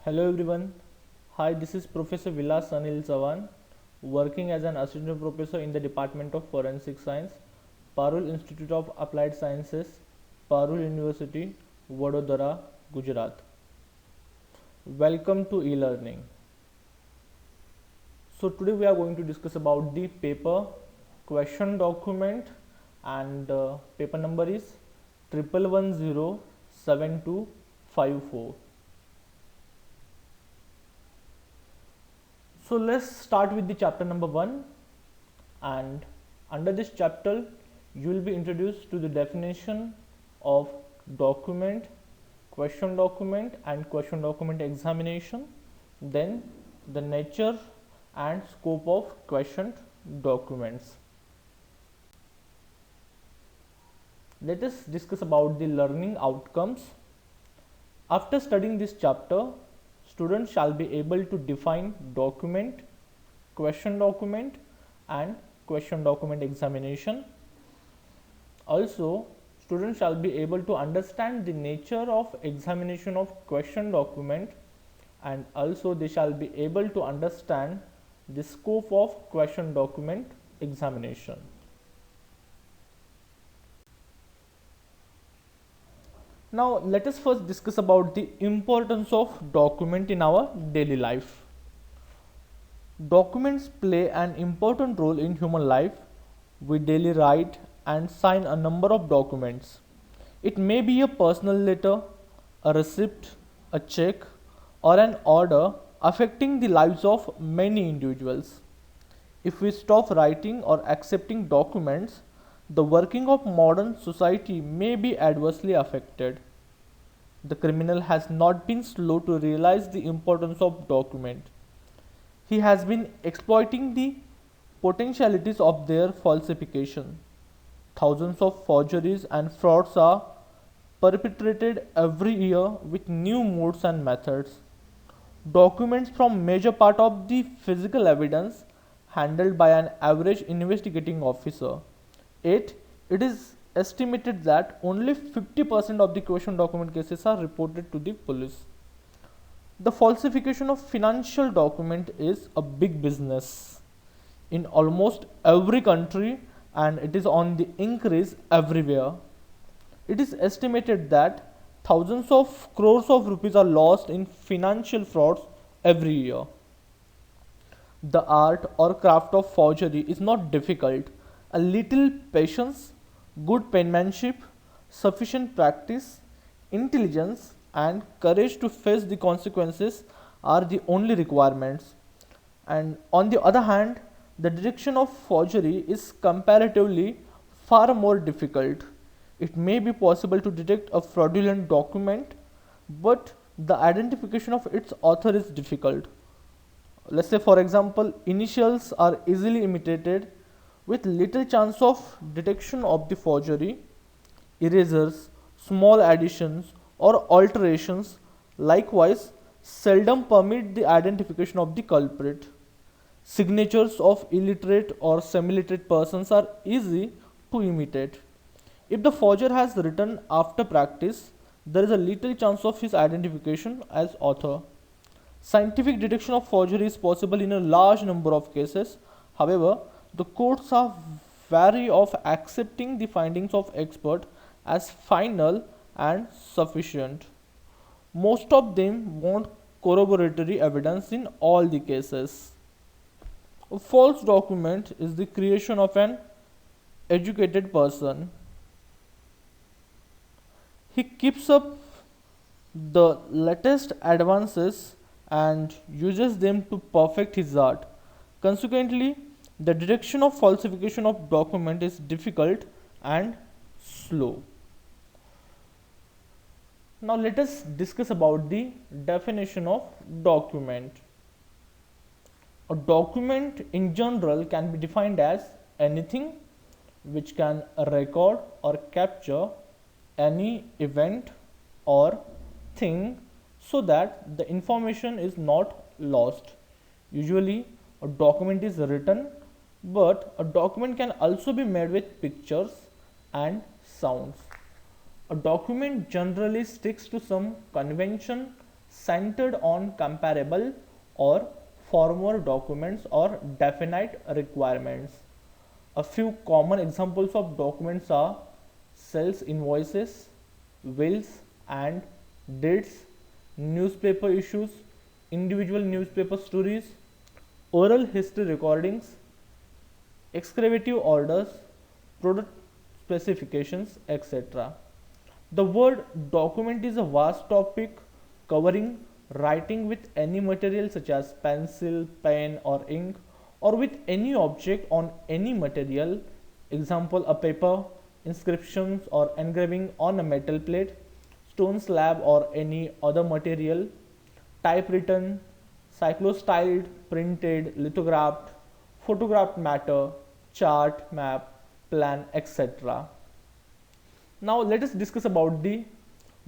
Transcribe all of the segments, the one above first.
Hello everyone. Hi, this is Professor Vilas Anil Sawan, working as an assistant professor in the Department of Forensic Science, Parul Institute of Applied Sciences, Parul University, Vadodara, Gujarat. Welcome to e-learning. So today we are going to discuss about the paper question document and paper number is 11107254. So let's start with the chapter number 1, and under this chapter you will be introduced to the definition of document, question document and question document examination, then the nature and scope of question documents. Let us discuss about the learning outcomes. After studying this chapter, students shall be able to define document, question document and question document examination. Also, students shall be able to understand the nature of examination of question document, and also they shall be able to understand the scope of question document examination. Now let us first discuss about the importance of document in our daily life. Documents play an important role in human life. We daily write and sign a number of documents. It may be a personal letter, a receipt, a check, or an order affecting the lives of many individuals. If we stop writing or accepting documents, the working of modern society may be adversely affected. The criminal has not been slow to realize the importance of document. He has been exploiting the potentialities of their falsification. Thousands of forgeries and frauds are perpetrated every year with new modes and methods. Documents from major part of the physical evidence handled by an average investigating officer. Yet, it is estimated that only 50% of the question document cases are reported to the police. The falsification of financial document is a big business in almost every country, and it is on the increase everywhere. It is estimated that thousands of crores of rupees are lost in financial frauds every year. The art or craft of forgery is not difficult. A little patience, good penmanship, sufficient practice, intelligence, and courage to face the consequences are the only requirements. And on the other hand, the detection of forgery is comparatively far more difficult. It may be possible to detect a fraudulent document, but the identification of its author is difficult. Let's say, for example, initials are easily imitated with little chance of detection of the forgery. Erasers, small additions, or alterations likewise seldom permit the identification of the culprit. Signatures of illiterate or semi-literate persons are easy to imitate. If the forger has written after practice, there is a little chance of his identification as author. Scientific detection of forgery is possible in a large number of cases. However, the courts are wary of accepting the findings of expert as final and sufficient. Most of them want corroboratory evidence in all the cases. A false document is the creation of an educated person. He keeps up the latest advances and uses them to perfect his art. Consequently, the detection of falsification of document is difficult and slow. Now let us discuss about the definition of document. A document in general can be defined as anything which can record or capture any event or thing so that the information is not lost. Usually a document is written, but a document can also be made with pictures and sounds. A document generally sticks to some convention centered on comparable or formal documents or definite requirements. A few common examples of documents are sales invoices, wills and deeds, newspaper issues, individual newspaper stories, oral history recordings, excavative orders, product specifications, etc. The word document is a vast topic covering writing with any material such as pencil, pen or ink, or with any object on any material, example a paper, inscriptions or engraving on a metal plate, stone slab or any other material, typewritten, cyclostyled, printed, lithographed, photographed matter, chart, map, plan, etc. Now let us discuss about the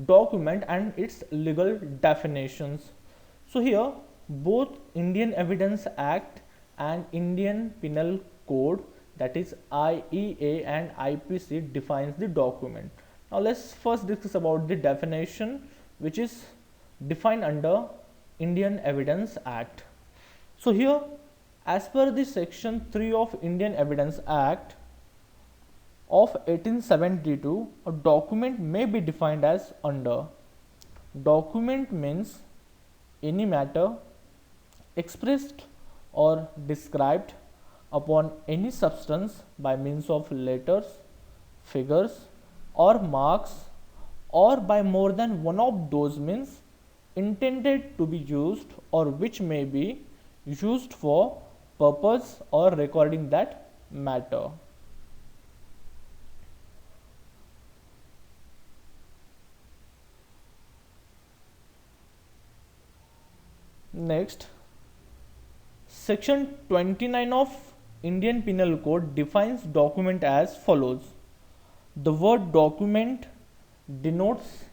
document and its legal definitions. So here both Indian Evidence Act and Indian Penal Code, that is IEA and IPC, defines the document. Now let's first discuss about the definition which is defined under Indian Evidence Act. So here as per the section 3 of Indian Evidence Act of 1872, a document may be defined as under. Document means any matter expressed or described upon any substance by means of letters, figures or marks, or by more than one of those means intended to be used or which may be used for purpose or recording that matter. Next, section 29 of Indian Penal Code defines document as follows. The word document denotes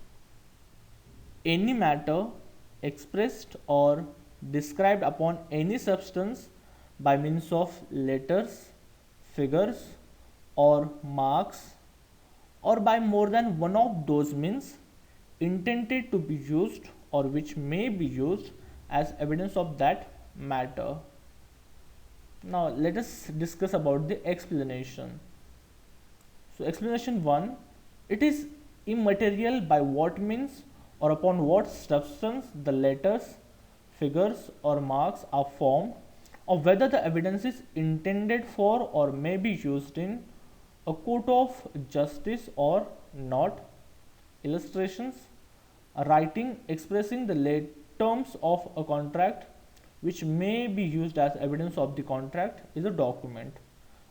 any matter expressed or described upon any substance by means of letters, figures or marks, or by more than one of those means intended to be used or which may be used as evidence of that matter. Now let us discuss about the explanation. So explanation 1, it is immaterial by what means or upon what substance the letters, figures or marks are formed, or whether the evidence is intended for or may be used in a court of justice or not. Illustrations, a writing expressing the terms of a contract which may be used as evidence of the contract is a document.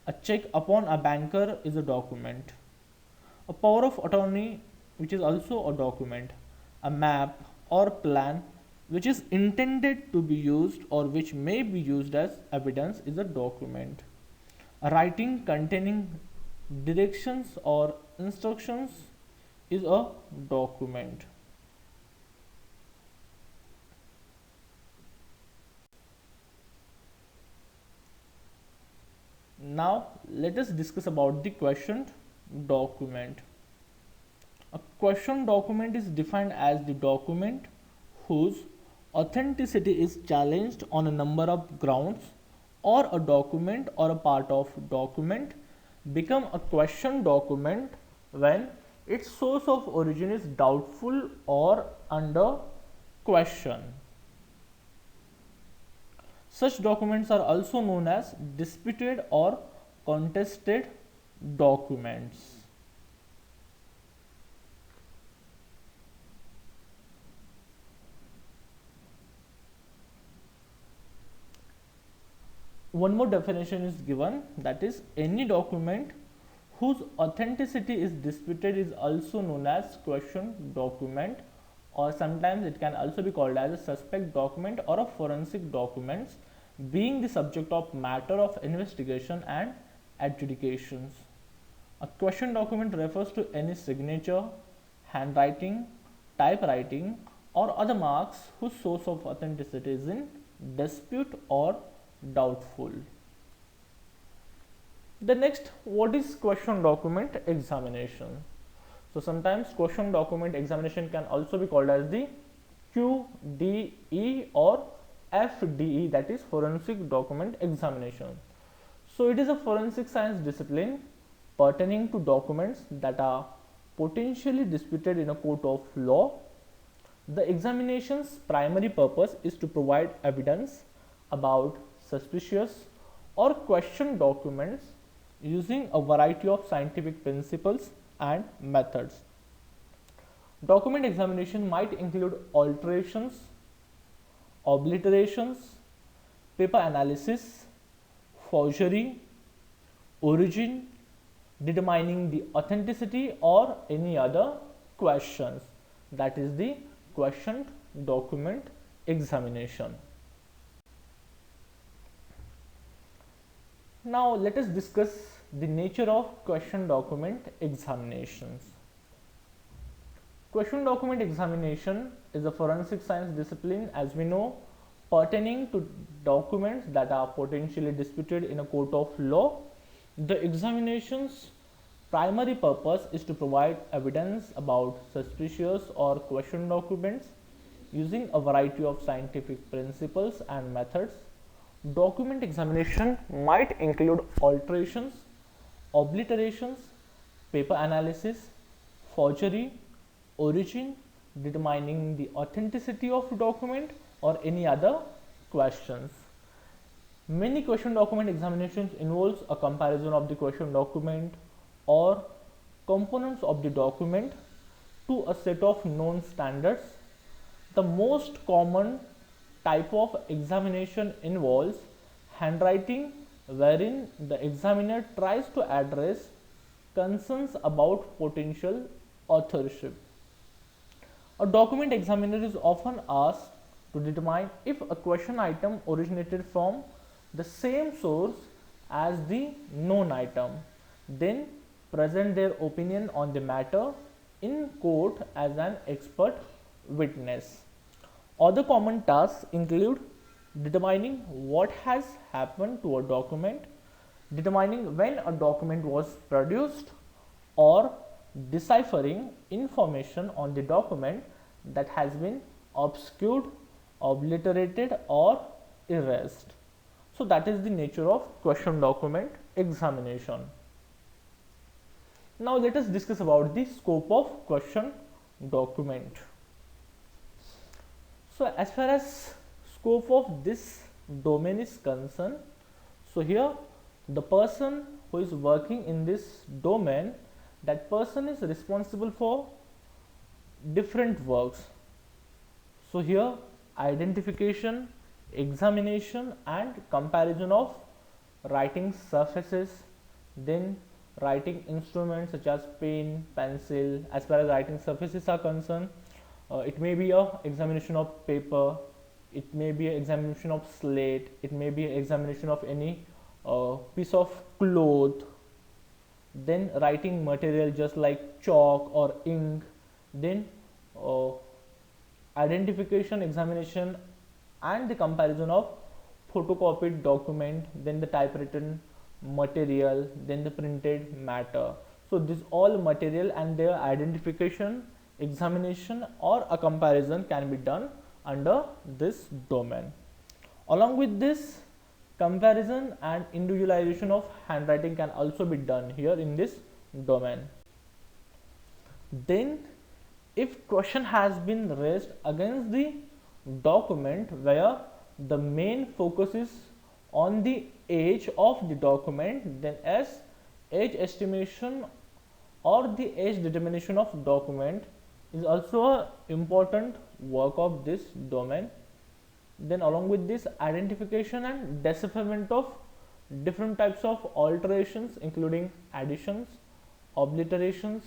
A check upon a banker is a document. A power of attorney, which is also a document. A map or plan which is intended to be used or which may be used as evidence is a document. A writing containing directions or instructions is a document. Now let us discuss about the questioned document. A questioned document is defined as the document whose authenticity is challenged on a number of grounds, or a document or a part of document become a questioned document when its source of origin is doubtful or under question. Such documents are also known as disputed or contested documents. One more definition is given, that is any document whose authenticity is disputed is also known as questioned document, or sometimes it can also be called as a suspect document or a forensic documents, being the subject of matter of investigation and adjudications. A question document refers to any signature, handwriting, typewriting or other marks whose source of authenticity is in dispute or doubtful. The next, what is question document examination? So sometimes question document examination can also be called as the FQDE or FDE, that is forensic document examination. So it is a forensic science discipline pertaining to documents that are potentially disputed in a court of law. The examination's primary purpose is to provide evidence about suspicious or questioned documents using a variety of scientific principles and methods. Document examination might include alterations, obliterations, paper analysis, forgery, origin, determining the authenticity, or any other questions. That is the questioned document examination. Now let us discuss the nature of question document examinations. Question document examination is a forensic science discipline, as we know, pertaining to documents that are potentially disputed in a court of law. The examination's primary purpose is to provide evidence about suspicious or questioned documents using a variety of scientific principles and methods. Document examination might include alterations, obliterations, paper analysis, forgery, origin, determining the authenticity of document, or any other questions. Many question document examinations involves a comparison of the question document or components of the document to a set of known standards. The most common type of examination involves handwriting, wherein the examiner tries to address concerns about potential authorship. A document examiner is often asked to determine if a question item originated from the same source as the known item, then present their opinion on the matter in court as an expert witness. Other common tasks include determining what has happened to a document, determining when a document was produced, or deciphering information on the document that has been obscured, obliterated, or erased. So that is the nature of question document examination. Now let us discuss about the scope of question document. So as far as scope of this domain is concerned, so here the person who is working in this domain, that person is responsible for different works. So here identification, examination, and comparison of writing surfaces, then writing instruments such as pen, pencil. As far as writing surfaces are concerned, it may be a examination of paper, it may be an examination of slate, it may be an examination of any piece of cloth, then writing material just like chalk or ink, then identification, examination, and the comparison of photocopied document, then the typewritten material, then the printed matter. So this all material and their identification, examination, or a comparison can be done under this domain. Along with this, comparison and individualization of handwriting can also be done here in this domain. Then if question has been raised against the document where the main focus is on the age of the document, then as age estimation or the age determination of document is also an important work of this domain. Then along with this, identification and decipherment of different types of alterations including additions, obliterations,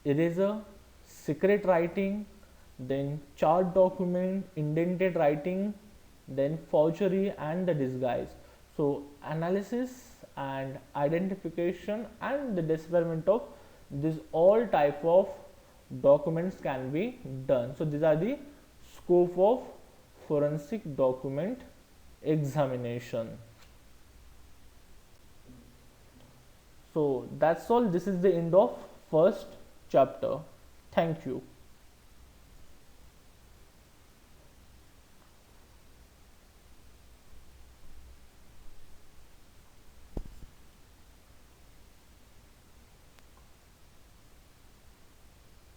eraser, secret writing, then chart document, indented writing, then forgery and the disguise. So analysis and identification and the decipherment of this all type of documents can be done. So these are the scope of forensic document examination. So that's all. This is the end of first chapter. Thank you.